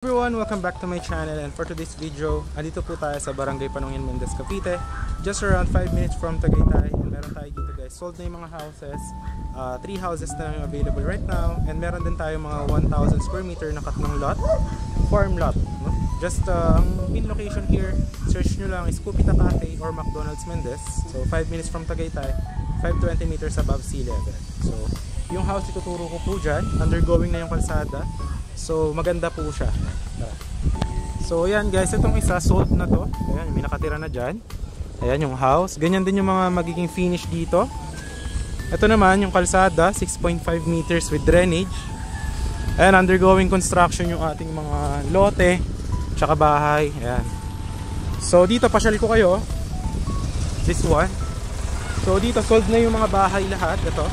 Everyone, welcome back to my channel, and for today's video, andito po tayo sa Barangay Panungin, Mendez, Cavite, just around 5 minutes from Tagaytay. And meron tayo dito guys, sold na yung mga houses, 3 houses na yung available right now, and meron din tayo mga 1,000 square meter na katnong lot, farm lot, no? Just ang pin location here, search nyo lang is Cupita Cafe or McDonald's Mendez. So 5 minutes from Tagaytay, 520 meters above sea level. So yung house ituturo ko po dyan, undergoing na yung kalsada. So maganda po siya. So ayan guys, itong isa sold na to. Ayan, may nakatira na dyan. Ayan yung house. Ganyan din yung mga magiging finish dito. Ito naman yung kalsada, 6.5 meters with drainage. Ayan, undergoing construction yung ating mga lote tsaka bahay. Ayan. So dito pasyal ko kayo. This one. So dito sold na yung mga bahay lahat. Ito.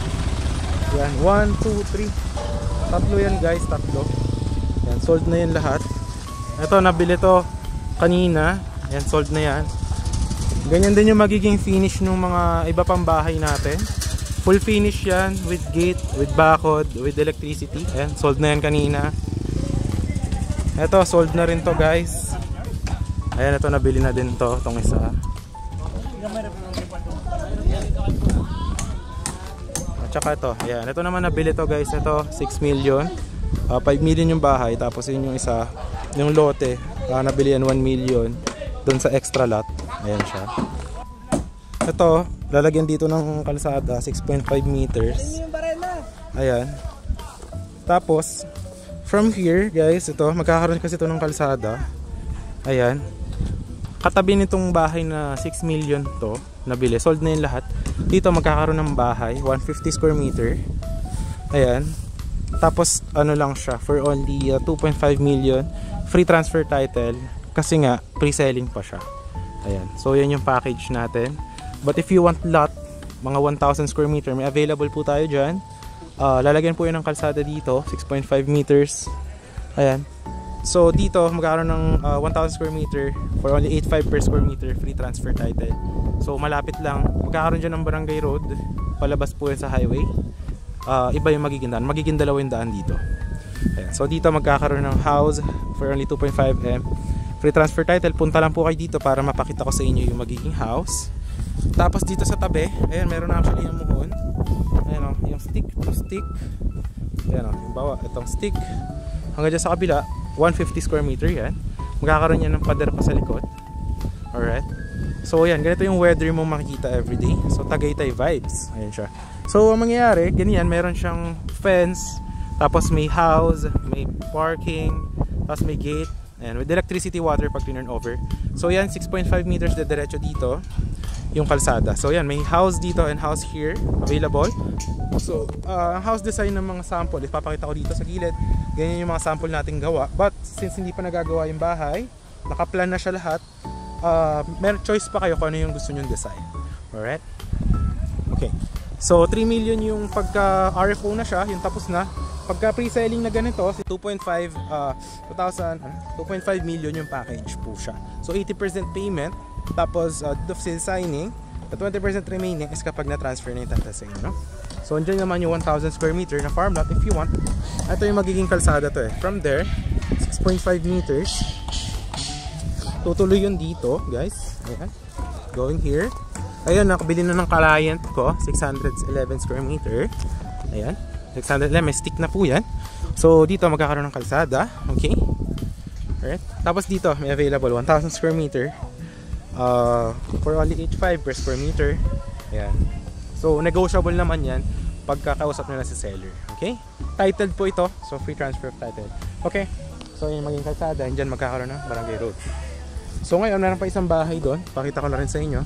Ayan, 1, 2, 3. Tatlo yan guys, tatlo. Ayan, sold na yan lahat. Ito, nabili to kanina. Ayan, sold na yan. Ganyan din yung magiging finish ng mga iba pang bahay natin. Full finish yan, with gate, with bakod, with electricity. Ayan, sold na yan kanina. Ito, sold na rin to guys. Ayan, ito, nabili na din to, itong isa. At saka ito, ayan, ito naman nabili to guys. Ito, 6 million. 5 million yung bahay, tapos yun yung isa, yung lote, nabili yan 1 million dun sa extra lot. Ayan siya. Ito, lalagyan dito ng kalsada, 6.5 meters. Ayan. Tapos from here guys, ito, magkakaroon kasi ito ng kalsada. Ayan. Katabi nitong bahay na 6 million to, nabili, sold na yun lahat. Dito magkakaroon ng bahay, 150 square meter. Ayan. Tapos ano lang siya, for only 2.5 million, free transfer title, kasi nga pre-selling pa siya. Ayan, so yan yung package natin. But if you want lot, mga 1,000 square meter, may available po tayo dyan. Lalagyan po yun ng kalsada dito, 6.5 meters. Ayan, so dito magkakaroon ng 1,000 square meter for only 8.5 per square meter, free transfer title. So malapit lang, magkakaroon dyan ng barangay road, palabas po yun sa highway. Iba yung magiging daan, magiging dalawa yung daan dito. Ayan. So dito magkakaroon ng house for only 2.5M, free transfer title. Punta lang po kayo dito para mapakita ko sa inyo yung magiging house. Tapos dito sa tabi, ayan, meron actually yung muhon. Ayan o, yung stick to stick. Ayan o, yung bawa, itong stick hanggang dyan sa kabila, 150 square meter yan. Magkakaroon yan ng pader pa sa likod. Alright. So ayan, ganito yung weather mo makikita everyday. So Tagaytay vibes. Ayan siya. So ang mangyayari, ganyan, meron siyang fence, tapos may house, may parking, tapos may gate, and with electricity, water pag turn over. So yan, 6.5 meters de diretso dito yung kalsada. So yan, may house dito and house here available. So ang house design ng mga sample, ipapakita ko dito sa gilid. Ganyan yung mga sample nating gawa. But since hindi pa nagagawa yung bahay, nakaplan na siya lahat, meron choice pa kayo kung ano yung gusto nyo design. Alright? Okay. So 3 million yung pagka RFO na siya, yung tapos na. Pagka pre-selling na ganito, 2.5 million yung package po siya. So 80% payment, tapos the sale signing, the 20% remaining is kapag na-transfer na yung title sa inyo, no? So andyan naman yung 1,000 square meter na farm lot if you want. Ito yung magiging kalsada to eh. From there, 6.5 meters. Tutuloy yun dito, guys. Ayan. Going here. Ayun, nakabili na ng client ko, 611 square meter. Ayan, 611, may stick na po yan. So dito magkakaroon ng kalsada. Okay. Alright. Tapos dito may available 1,000 square meter for only 85 per square meter. Ayan. So negotiable naman yan pagkakausap nila si seller. Okay. Titled po ito, so free transfer of title. Okay. So yung maging kalsada, dyan magkakaroon ng barangay road. So ngayon, meron pa isang bahay doon. Pakita ko na rin sa inyo.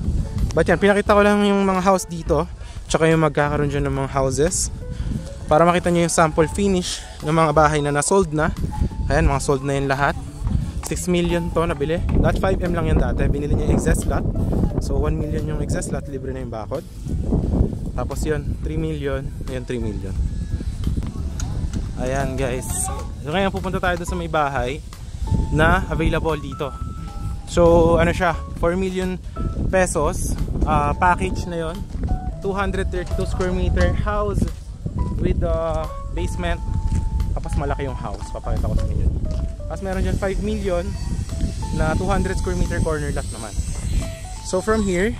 But yan, pinakita ko lang yung mga house dito, tsaka yung magkakaroon dyan ng mga houses, para makita nyo yung sample finish ng mga bahay na nasold na. Ayan, mga sold na yun lahat. 6 million to nabili. That 5M lang yan dati. Binili niya yung excess lot. So 1 million yung excess lot, libre na yung bakod. Tapos yun, 3 million. Ayan, 3 million. Ayan guys. So ngayon pupunta tayo doon sa may bahay na available dito. So ano siya, 4 million pesos, package na yon, 232 square meter house with basement, tapos malaki yung house. Papakita ko sa inyo. Tapos meron dyan 5 million na 200 square meter corner lot naman. So from here,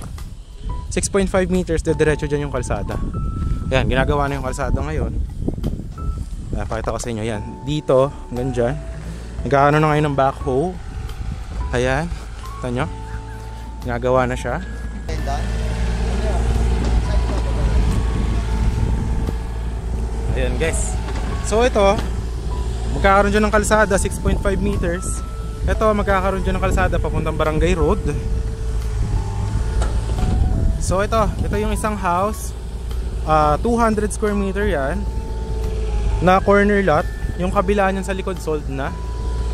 6.5 meters, diretso dyan yung kalsada. Yan, ginagawa na yung kalsada ngayon. Pakita ko sa inyo, yan. Dito, hanggang dyan. Nagkakaroon na ngayon ng backhoe. Ayan, kita nyo. Ginagawa na siya. Ayan guys. So ito, magkakaroon dyan ng kalsada, 6.5 meters. Ito, magkakaroon dyan ng kalsada papuntang Barangay Road. So ito yung isang house. 200 square meter yan. Na corner lot. Yung kabila niyan sa likod sold na.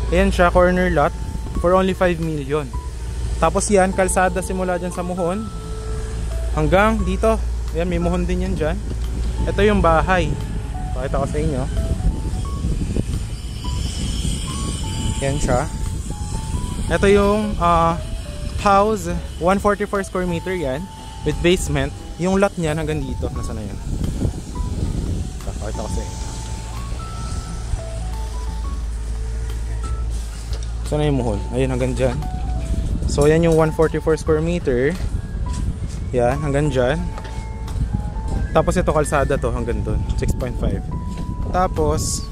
Ayan siya, corner lot. For only 5 million. Tapos yan, kalsada simula dyan sa Muhon hanggang dito. Ayan, may Muhon din yan dyan. Ito yung bahay. Pakita ko sa inyo. Yan siya. Ito yung house, 144 square meter yan, with basement. Yung lot niyan hanggang dito. Nasaan na yan? Pakita ko sa inyo. Saan na yung Muhon? Ayun, hanggang dyan. So yan yung 144 square meter. Yan, hanggang dyan. Tapos ito kalsada to hanggang dun, 6.5. Tapos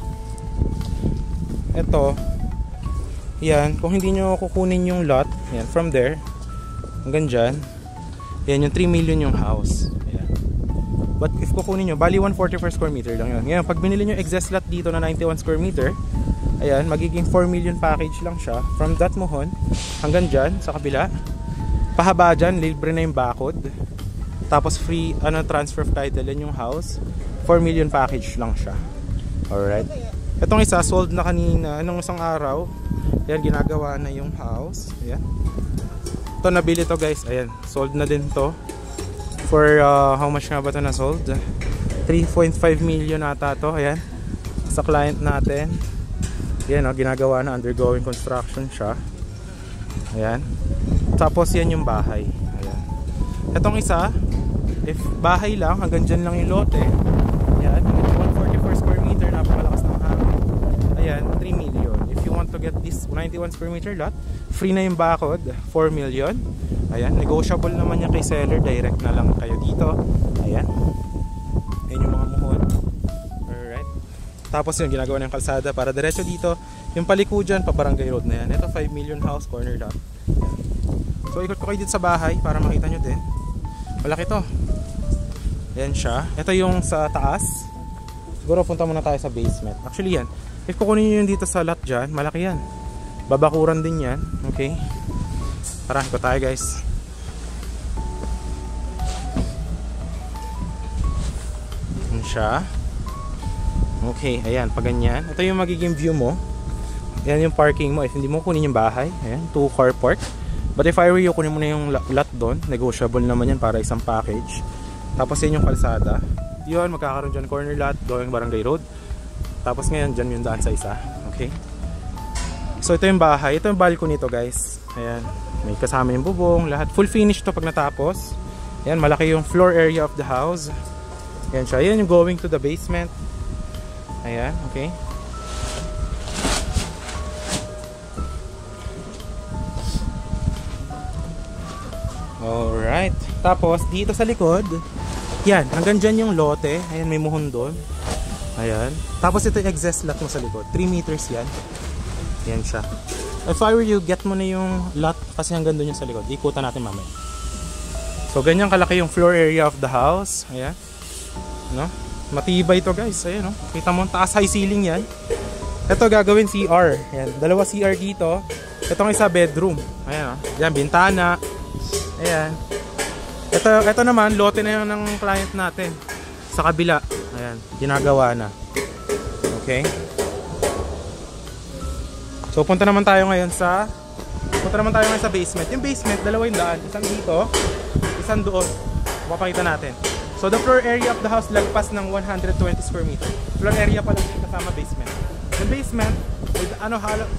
ito, yan, kung hindi nyo kukunin yung lot, yan, from there hanggang dyan, yan yung 3 million yung house. Yan. But if kukunin nyo, bali 144 square meter lang yun. Ngayon, pag binili nyo excess lot dito na 91 square meter, ayan, magiging 4 million package lang siya. From that Muhon hanggang dyan sa kabila. Pahaba dyan, libre na yung bakod. Tapos free transfer of title yan yung house. 4 million package lang siya. Alright. Itong isa sold na kanina nung isang araw. Ayan, ginagawa na yung house. Ayan. Ito nabili to guys. Ayan, sold na din to. For how much nga ba ito na sold? 3.5 million ata to. Ayan. Sa client natin. Ayan, ginagawa na, undergoing construction siya. Ayan. Tapos yan yung bahay. Ayan. Itong isa, if bahay lang, hanggang dyan lang yung lote. Ayan, 144 square meter, napakalakas ng hangin. Ayan, 3 million. If you want to get this 91 square meter lot, free na yung bakod, 4 million. Ayan, negotiable naman yan kay seller, direct na lang kayo dito. Ayan. Ayan yung mga Muhon. Alright. Tapos yun, ginagawa ng kalsada para diretso dito. Yung paliko dyan, pa Barangay Road na yan. Ito 5 million house, corner lot. So ikot ko kayo dito sa bahay para makita nyo din. Malaki to. Ayan siya. Ito yung sa taas. Siguro punta muna tayo sa basement. Actually yan, if kukunin nyo yung dito sa lot dyan, malaki yan. Babakuran din yan. Okay. Tara, ikot tayo guys. Ayan siya. Okay, ayan, pag ganyan. Ito yung magiging view mo. Ayan yung parking mo. If hindi mo kunin yung bahay, ayan, 2 car park. But if I were you, kunin mo na yung lot doon. Negotiable naman yan para isang package. Tapos yan yung kalsada. Yun, magkakaroon dyan corner lot, going Barangay Road. Tapos ngayon, dyan yung daan sa isa. Okay. So ito yung bahay. Ito yung balcony nito guys. Ayan. May kasama yung bubong, lahat. Full finish to pag natapos. Ayan, malaki yung floor area of the house. Ayan siya. Ayan yung going to the basement. Ayan, okay. Alright. Tapos dito sa likod, yan, hanggang dyan yung lote. Ayan, may Muhon doon. Ayan. Tapos ito yung excess lot mo sa likod, 3 meters yan. Yan siya. If I were you, get mo na yung lot kasi hanggang doon yung sa likod. Ikutan natin mamaya. So ganyan kalaki yung floor area of the house. Ayan. No? Matibay to guys. Ayan, no? Kita mo, taas high ceiling yan. Ito gagawin CR. Ayan, dalawa CR dito. Itong isa bedroom. Ayan, no? Yan, bintana. Ayan. Ito naman, lote na yun ng client natin. Sa kabila. Ayan, ginagawa na. Okay. So punta naman tayo ngayon sa basement. Yung basement, dalawa yung daan. Isang dito, isang doon. Mapakita natin. So the floor area of the house lagpas ng 120 square meter. Floor area pa lang yung kasama basement. Yung basement, with,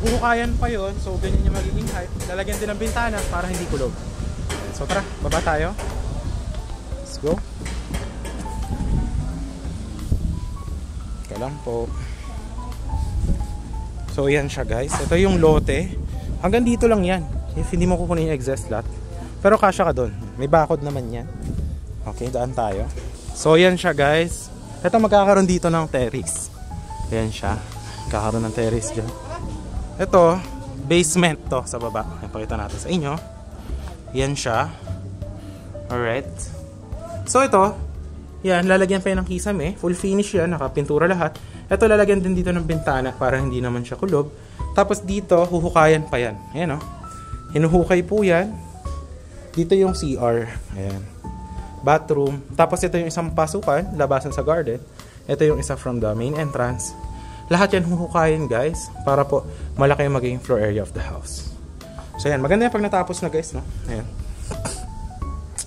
buhukayan pa yun. So ganyan yung magiging height. Lalagyan din ng bintana para hindi kulog. So tara, baba tayo. Let's go. Ika lang po. So yan siya guys. Ito yung lote. Hanggang dito lang yan. If hindi mo kukunin yung exhaust lot. Pero kasya ka doon. May bakod naman yan. Okay, daan tayo. So yan siya guys. Ito magkakaroon dito ng terrace. Yan siya. Magkakaroon ng terrace dyan. Ito, basement to sa baba. Ipakita natin sa inyo. Yan siya. Alright. So ito, yan, lalagyan pa yan ng kisame. Full finish yan, nakapintura lahat. Ito lalagyan din dito ng bintana para hindi naman siya kulob. Tapos dito, huhukayan pa yan. Ayan o. Hinuhukay po yan. Dito yung CR. Ayan. Bathroom. Tapos ito yung isang pasukan, labasan sa garden. Ito yung isa from the main entrance. Lahat yan huhukayin guys. Para po malaki yung magiging floor area of the house. So ayan, maganda yan pag natapos na guys, no? Ayan.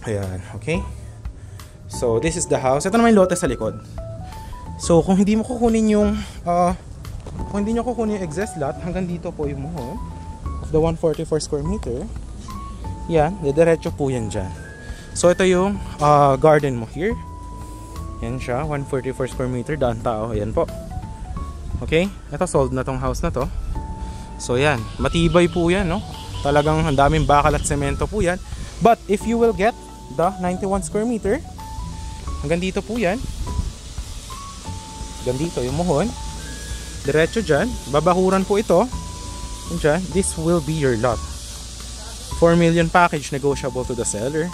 Ayan, okay. So this is the house. Ito naman yung lote sa likod. So kung hindi mo kukunin yung kung hindi nyo kukunin yung exhaust lot, hanggang dito po yung muhon of the 144 square meter. Yan, diretso po yan dyan. So ito yung garden mo here. Yan siya, 144 square meter, daan tao. Ayan po. Okay, ito sold na tong house na to. So yan, matibay po yan, no? Talagang ang daming bakal at semento po yan. But if you will get the 91 square meter, hanggang dito po yan. Hanggang dito yung muhon. Diretso dyan. Babakuran po ito. Dyan. This will be your lot. 4 million package negotiable to the seller.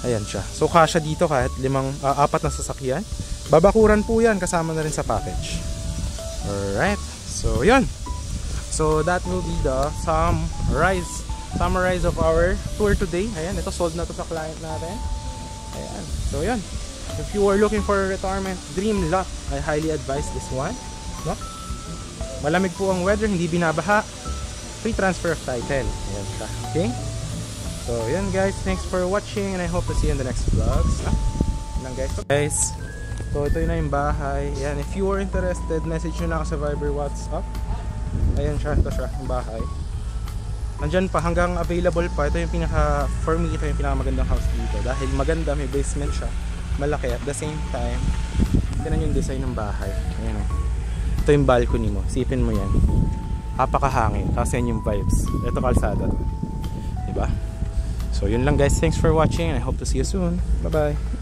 Ayan siya. So kasya dito kahit 4 na sasakyan. Babakuran po yan kasama na rin sa package. Alright. So yun. So that will be the summarize of our tour today. Ayan. Ito sold na to sa client natin. Ayan. So yun. If you are looking for a retirement dream lot, I highly advise this one. No? Malamig po ang weather, hindi binabaha. Free transfer of title. Ayan siya. Okay? So, yan guys. Thanks for watching and I hope to see you in the next vlogs. Yan guys. Guys, so ito na yung bahay. Ayan, if you are interested, message nyo na ako sa Viber, WhatsApp. Ayan siya. Ito siya, yung bahay. Nandyan pa, hanggang available pa. Ito yung for me, ito yung pinakamagandang house dito. Dahil maganda, may basement siya. Malaki at the same time. Tignan yung design ng bahay. Ayan o. Ito yung balcony mo. Sipin mo yan. Napakahangin. Tapos yan yung vibes. Ito kalsada. Diba? So yun lang guys. Thanks for watching and I hope to see you soon. Bye bye.